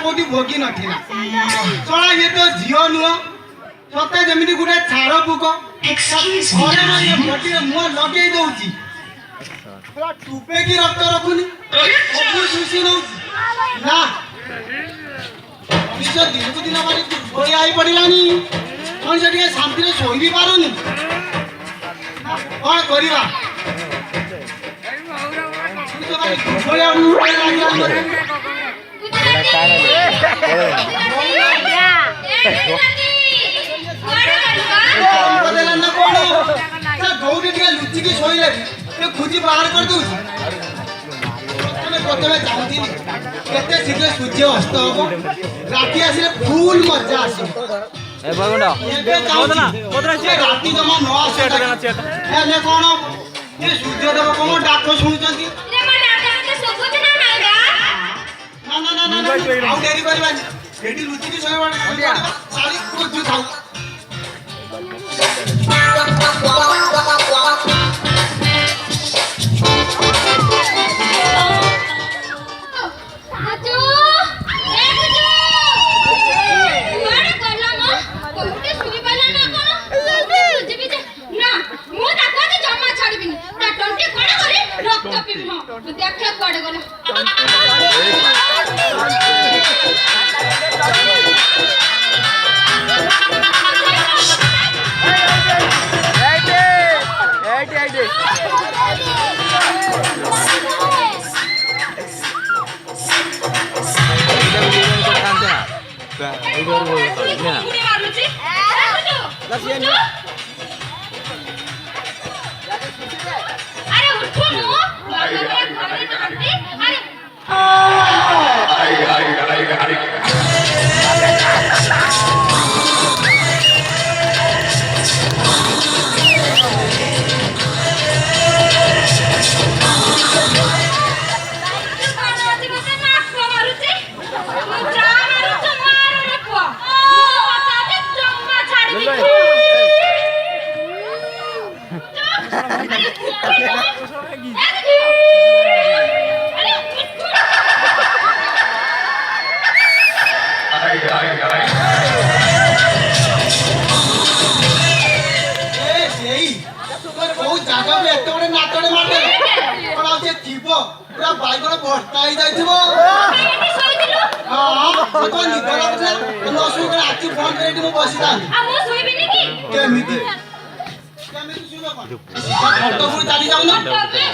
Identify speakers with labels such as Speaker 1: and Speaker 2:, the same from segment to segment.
Speaker 1: कोटी भोगी नथिला चला ये तो झियो नुह सते जमिनी गुटे छाड़ पुक घरे न ये भटी मुह लगे दउची पूरा टुपे की रक्त रखुनी सब सुसी नउ ना निज दिन को दिन मारी गोली आई पड़िलानी कोन से ଟିକେ शांति रे सोई भी पारुनी कोन करिवा लुचिकी शोले खुजी बाहर कर दूँ केते शीघ्र सूर्य अस्त हम राति आसिले फुल मजा आस राति जमा न आसे कौन ये सूर्यदेव कौन डाक शुणुंट आउ डेरी करबानी एठी लुचिकी शोले सारी खुजु थाउ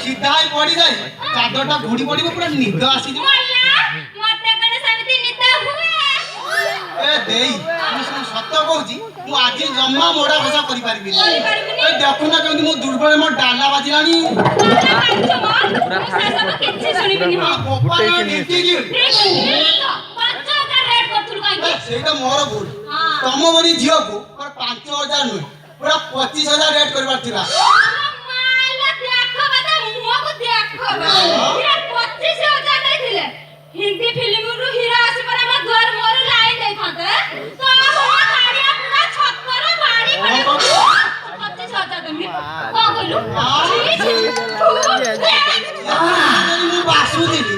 Speaker 1: सीधा पड़ी जाए चादरटा घोड़ी पड़ी पूरा निद आसी सत कहूँ मु आज जमा मोड़ा घसा कर देखुना कमी मो दुर्बल मो डाला बाजिलानी मोर भूल तुम बड़ी झील को 5,000 नुहे पूरा 25,000 रेट कर
Speaker 2: हिंदी फिल्म रु हीरो आसी पर हम घर मोर लाइन दे थाते तो हम गाड़िया पूरा छत पर बाड़ी पड़े 25,000 तुम को बोलू
Speaker 1: मु बासु देली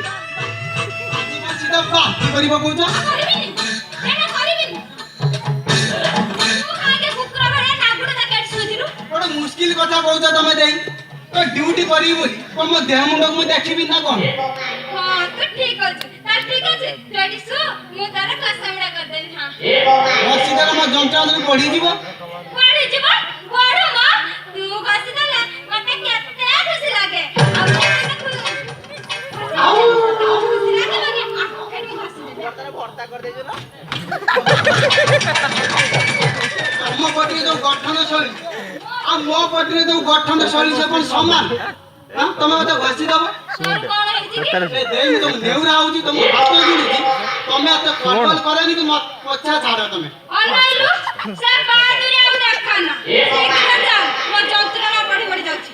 Speaker 1: आज मैं सीधा बात करिबो कहू
Speaker 2: एना करिबिनी तू आगे कुकुर भरे नागुड ता केट सुदिरु
Speaker 1: बड़ मुश्किल कथा कहू तमे देई तो ड्यूटी करी बोली कोन मो देह मुंड को देखिबी ना कोन
Speaker 2: हां तो ठीक अछि तार ठीक अछि रेडी सु मु तार कसमडा कर देनी हां
Speaker 1: सीधा म जंटा में पड़ी जीवो
Speaker 2: बड़ मां तू कसी दला मते केते खुशी लागे खुशी लागे एनु हसी दे तार भर्ता कर दे जो
Speaker 1: हम पटरी जो गठन शैली आ मो पटरी जो गठन शैली से कोन समान हां तमे मते घसी दबो देई तुम नेउरा आउची तुम हाथ जोड़ी तमे अत कंट्रोल करेनी कि मत पछा छाड़ तमे
Speaker 2: अनैलु से बहादुरी हम देखना देखना जा मो जंत्रणा पड़ी पड़ी जाउची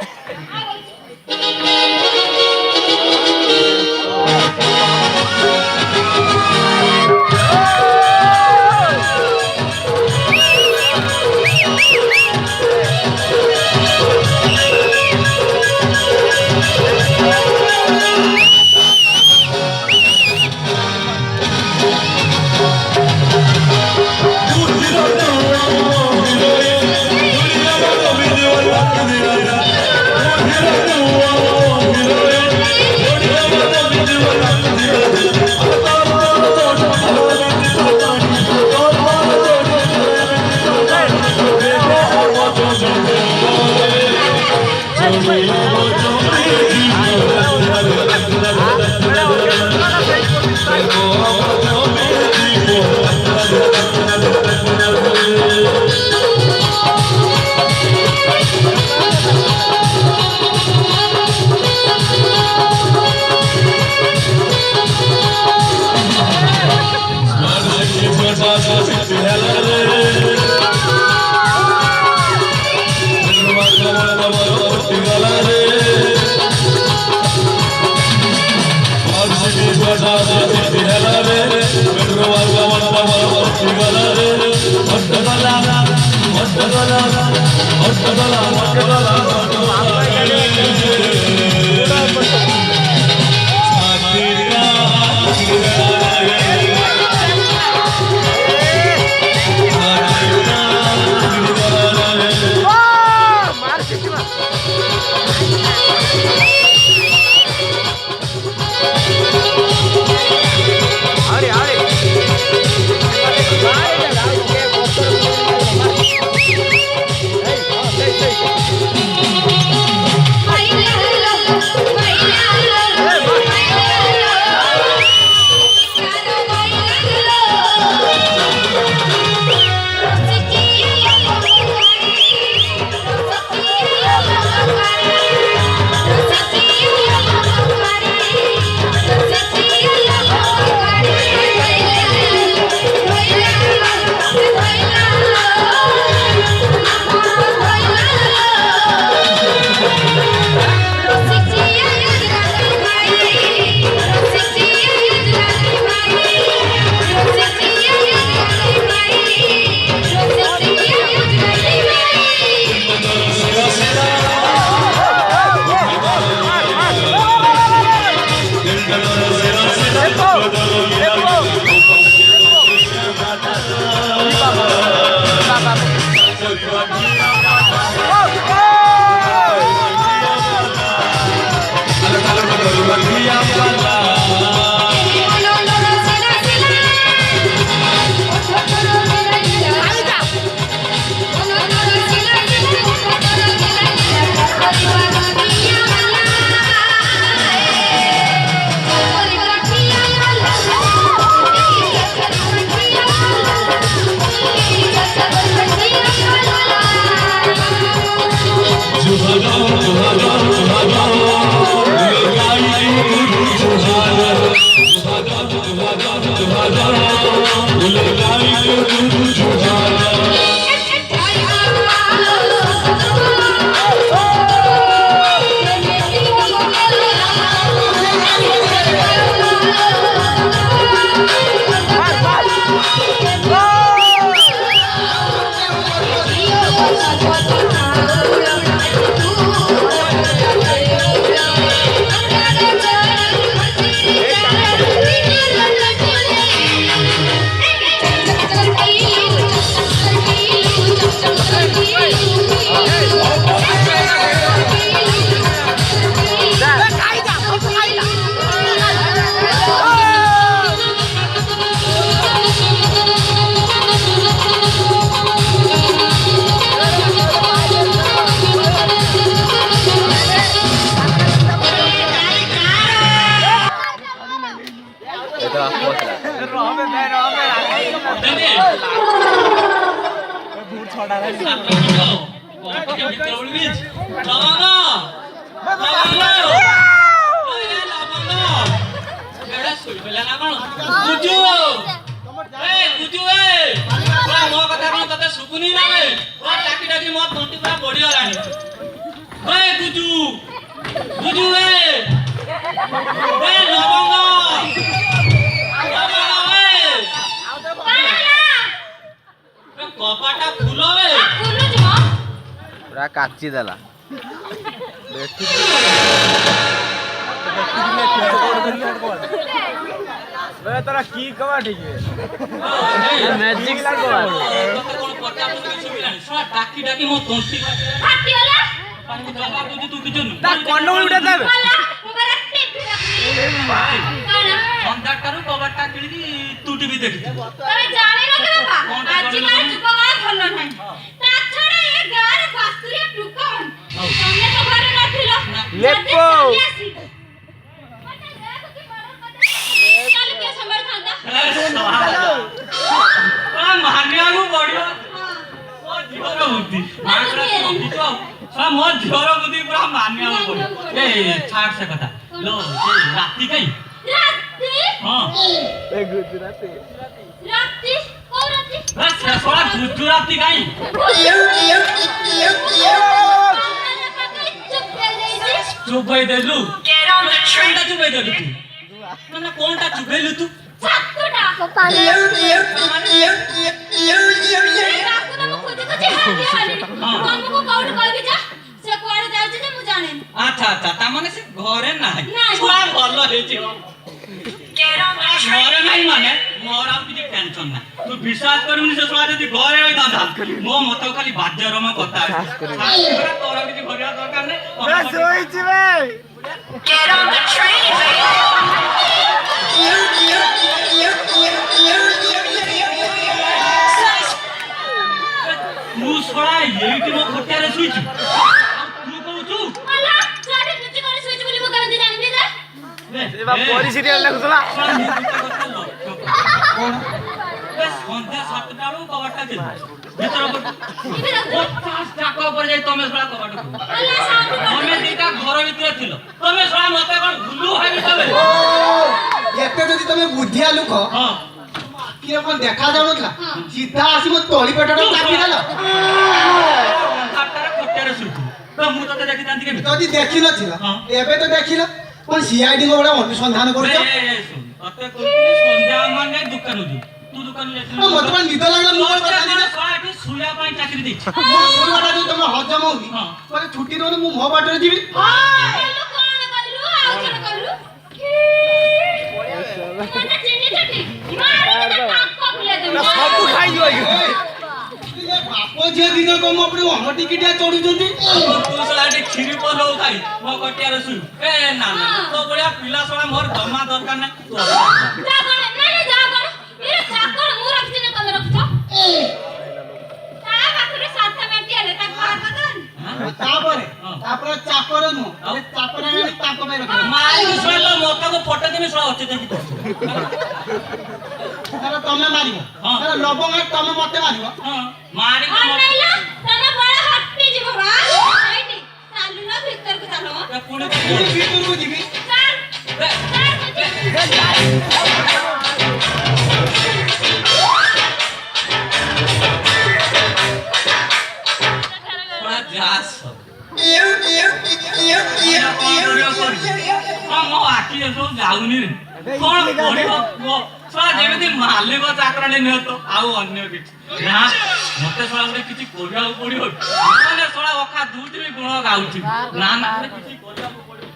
Speaker 3: पूरा काची देला
Speaker 4: तारा की कवा ठीक है
Speaker 3: मैजिक लागो
Speaker 5: कोन पटा पुनी सुबिलानी सो डाकी डाकी मो तंती
Speaker 2: हाटियोला
Speaker 5: पानी जला बुझी तू किजन
Speaker 4: ता कोन उडा देबे
Speaker 2: मला मुबारक टीवी काना
Speaker 5: अंधाटारू कबाटा किडी तू टीवी देखि
Speaker 2: तमे जाने न के बाबा आजिकाल जुगगा भलो नाही ता छडा ए गार बास्तुरिया टुकन तमे तो घरे न ଦେଖିଲ
Speaker 4: ଲେପୋ।
Speaker 2: କାଲି କିଏ ସମ୍ଭାଳିଥାନ୍ତା?
Speaker 5: ମାନିବାକୁ ପଡିବ ମୋ ଝିଅର ବୁଦ୍ଧି ମୋ ଝିଅର ବୁଦ୍ଧି ପୁରା ମାନିବାକୁ ପଡିବ। ଏ ଛାଡ ସେ କଥା ଲୋ ସେ ରାତି କାଇଁ
Speaker 2: ରାତି
Speaker 5: ହଁ
Speaker 2: ରାତି କୋଉ ରାତି?
Speaker 5: ଶଳା ଗୁଜୁରାତି କାଇଁ ଚୁପେଇ ଦେଲୁ କୋଣଟା ଚୁପେଇ ଦେଲୁ ତୁ ମାନେ କୋଣଟା ଚୁପେଇଲୁ ତୁ ଆଚ୍ଛା ଆଚ୍ଛା ତା ମାନେ ସେ ଘରେ ନାହିଁ ଛୁଆ ଭଲ ହେଇଛି ଘରେ ନାହିଁ ମାନେ ମୋର ଆଉ କିଛି ଟେନସନ ନାହିଁ ତୁ ବିଶ୍ୱାସ କରିବୁନି ସେ ଛୁଆ ଯଦି ଘରେ ରହିଥାନ୍ତା ମୋ ମତ ଖାଲି ବାଜ୍ୟରମ କଥା ତୋର କିଛି କରିବା ଦରକାର ନାହିଁ
Speaker 4: ଶୋଇଛି ବେ
Speaker 5: ତୁ ଶଳା ଏଇଠି ମୋ ଖଟିଆରେ ଶୋଇଛୁ ତୁ କହୁଛୁ
Speaker 4: ପରିସିରିଆଲ ଲାଗୁଥିଲା
Speaker 5: ସନ୍ଧ୍ୟା 7ଟା ବେଳକୁ କବାଟଟା ଦେଲୁ ଭିତର ଚାକ ଉପରେ ଯାଇ ତମେ ଶଳା କବାଟ ତମେ ଦିଟା ଘର ଭିତରେ ଥିଲ ତମେ ଶଳା ମତେ କଣ ଭୁଲୁ ଭାବି ତମେ
Speaker 1: ଏତେ ଯଦି ତମେ ବୁଦ୍ଧିଆ ଲୋକ
Speaker 5: ହଁ
Speaker 1: କିଏ କଣ ଦେଖା ଯାଉନଥିଲା ସିଧା ଆସି ମୋ ତଳି ପେଟଟା ଚାପି ଦେଲ
Speaker 5: ଖଟିଆରେ ଶୋଇଥିଲୁ ତ ମୁଁ ତତେ ଦେଖିଥାନ୍ତି କେମିତି
Speaker 1: ଯଦି ଦେଖିନଥିଲ
Speaker 5: ହଁ।
Speaker 1: ଏବେ ତ ଦେଖିଲ କଣ ସିଆଇଡି ଭଳିଆ ଅନୁସନ୍ଧାନ କରୁଛ
Speaker 5: ତତେ କହୁଥିଲି ସନ୍ଧ୍ୟା ମାନେ ଦୋକାନ ଯିବୁ ତୁ ଦୋକାନ
Speaker 1: ମତେ କଣ ନିଦ ଲାଗିଲା ମୁଁ କଣ କଥା ଦିନ
Speaker 5: ଏଠି ଶୋଇବା ପାଇଁ ଚାକିରି ଦେଇଛି
Speaker 1: ଯୋଉ ତମର ହଜମ ହଉନି
Speaker 5: ହଁ।
Speaker 1: ମାନେ ଛୁଟି ଦଉନ ମୁଁ ମୋ ବାଟରେ ଯିବି
Speaker 4: ସବୁ ଖାଇଯିବ
Speaker 1: ବାପ ଝିଅ ଦି ଜଣ ମୋ ଉପରେ ଅମଟି କିଟିଆ ଚଢୁଛନ୍ତି
Speaker 5: ତୁ ଶଳା ଏଠି କ୍ଷୀରି ପଲଉ ଖାଇ ମୋ କଟିଆରେ ଶୋଇବୁ ଏ ନା ନା ତୋ ଭଳିଆ ପିଲା ଶଳା ମୋର ଜମା ଦରକାର ନାହିଁ
Speaker 1: ତାପରେ ଚାକର ନୁହଁ ଚାକର ଆଣି ତାଙ୍କ ପାଇଁ ରଖିବ
Speaker 5: ମାରିକି ଶୋଇଲ ମତାକୁ ପଟେ ଦିନ ଶଳା ଅଛି ଦେଖି
Speaker 1: ତମେ ମାରିବ
Speaker 5: ହଁ।
Speaker 1: ଲବଙ୍ଗ ତମେ ମତେ ମାରିବ
Speaker 5: ହଁ ମାରିକି ପୁଣି
Speaker 1: ଭିତରକୁ ଯିବି
Speaker 5: ମୋ ଆଖି ସବୁ ଯାଉନି ରେ କଣ କରିବ ଶଳା ଯେମିତି ମାଲିକ ଚାକରାଣୀ ନିଅ ତ ଆଉ ଅନ୍ୟ କିଛି ନା ମତେ ଶଳା ଗୋଟେ କିଛି କରିବାକୁ ପଡିବ ମାନେ ଶଳା ଅଖା ଦୁଇଟି ଗୁଣ ଗାଉଛି ନା ନା କିଛି କରିବାକୁ ପଡିବ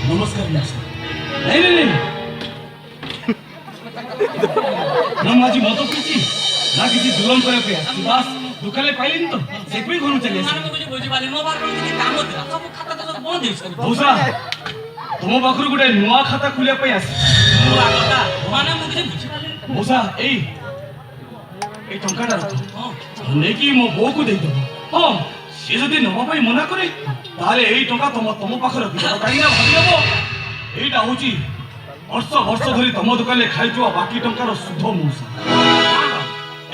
Speaker 5: ନମସ୍କାର ନାଇଁ ନାଇଁ ମୁଁ ଆଜି ମଦ ପିଇଛି ନା କିଛି ଦୁଲମ କରିବା ପାଇଁ ଆସିଛି ବାସ୍ ଦୋକାନରେ ପାଇଲିନି ତ ସେଥିପାଇଁ ଘରକୁ ଚାଲି ଆସିଲି ମୁଁ କିଛି ବୁଝିପାରିଲି ମୋ ପାଖରେ କିଛି କାମ ଥିଲା ସବୁ ଖାତା ତ ସବୁ ବନ୍ଦ ହେଇଛି ଭଉସା ତୁମ ପାଖରୁ ଗୋଟେ ନୂଆ ଖାତା ଖୋଲିବା ପାଇଁ ଆସିଛି ନୂଆ ଖାତା ମାନେ ମୁଁ କିଛି ବୁଝିପାରିଲିନି ଭଉସା ଏଇ ଟଙ୍କାଟା ରଖ ନେଇକି ମୋ ବୋଉକୁ ଦେଇଦେବ ହଁ ସିଏ ଯଦି ନେବା ପାଇଁ ମନା କରେ ତାହେଲେ ଏଇ ଟଙ୍କା ତମ ପାଖରେ ରଖିଦେବ କାହିଁକି ନା ଭାବିଦେବ ଏଇଟା ହଉଛି ବର୍ଷ ବର୍ଷ ଧରି ତମ ଦୋକାନରେ ଖାଇଥିବା ବାକି ଟଙ୍କାର ସୁଧ ମଉସା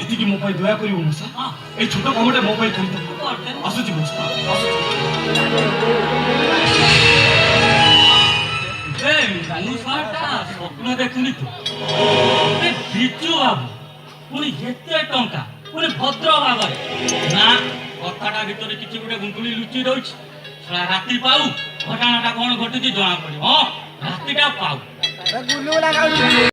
Speaker 5: ଏତିକି ମୋ ପାଇଁ ଦୟା କରିବ ମଉସା ଏଇ ଛୋଟ କାମଟା ମୋ ପାଇଁ କରିଦେବ ଆସୁଛି ମଉସା ସ୍ୱପ୍ନ ଦେଖୁନି ତୁ ବିଜୁ ବାବୁ ପୁଣି ଏତେ ଟଙ୍କା ପୁଣି ଭଦ୍ର ଭାବରେ ନା କଥାଟା ଭିତରେ କିଛି ଗୋଟେ ଗୁଣ୍ଡୁଳି ଲୁଚି ରହିଛି ରାତି ପାଉ ଘଟଣାଟା କଣ ଘଟୁଛି ଜଣା ପଡିବ ହଁ ରାତିଟା ପାଉ